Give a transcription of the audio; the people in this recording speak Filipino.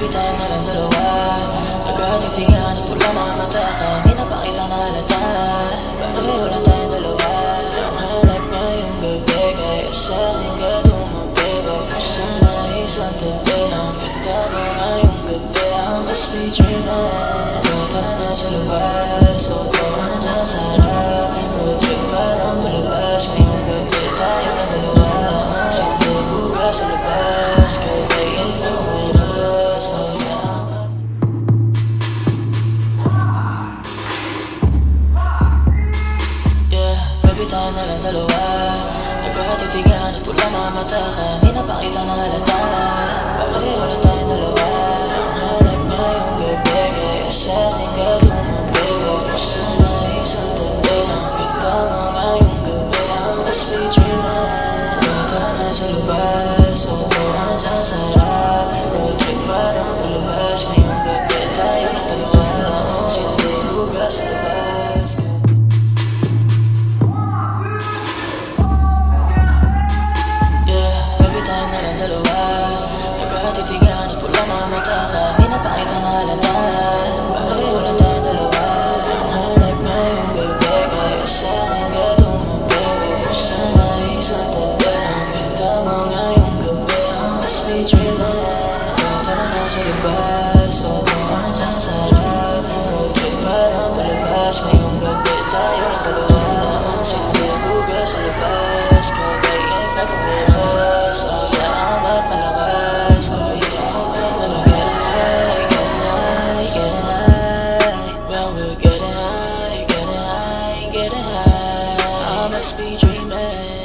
Baby tayo na lang dalawa, nagkatitingan at wala na mata ka. Di na pa kita nahalata, pareho lang tayong dalawa. Ang hanap ngayong gabi, kaya sa'kin ka tumabebe. Sana isang tabi, ang ganda mo ngayong gabi. I must be dreaming. Tara na sa labas, sotohan dyan sa harap. Road trip parang palabas, ngayong gabi tayo na dalawa. Siyempre bukas sa labas, kaya tayo with us, oh yeah. Yeah, baby tayo na lang dalawa, nagkatitingan at wala na mata ka. Di na pa kita nahalata, pareho lang tayong dalawa. Ang hanap ngayong gabi, kaya sa'kin ka tumabebe. Sana isang tabi, ang ganda mo ngayong gabi. I must be dreaming. Tara na sa labas, sotohan dyan sa harap. Road trip parang palabas, ngayong gabi tayo na dalawa. Siyempre bukas sa labas. Yeah, baby tayo na lang dalawa, nagkatitingan at wala na mata ka. Di na pa kita nahalata, pareho lang tayong dalawa. Ang hanap ngayong gabi, kaya sa'kin ka tumabebe. Sana isang tabi, ang ganda mo ngayong gabi. I must be dreaming. Tara na sa labas, sotohan dyan sa harap. Road trip parang palabas, ngayong gabi tayo na dalawa. Siyempre bukas sa labas, kaya tayo fucking with us, oh yeah. Amat malakas, oh yeah. We're getting high, getting high, getting high. Well, we're getting high, getting high, getting high. I must be dreaming.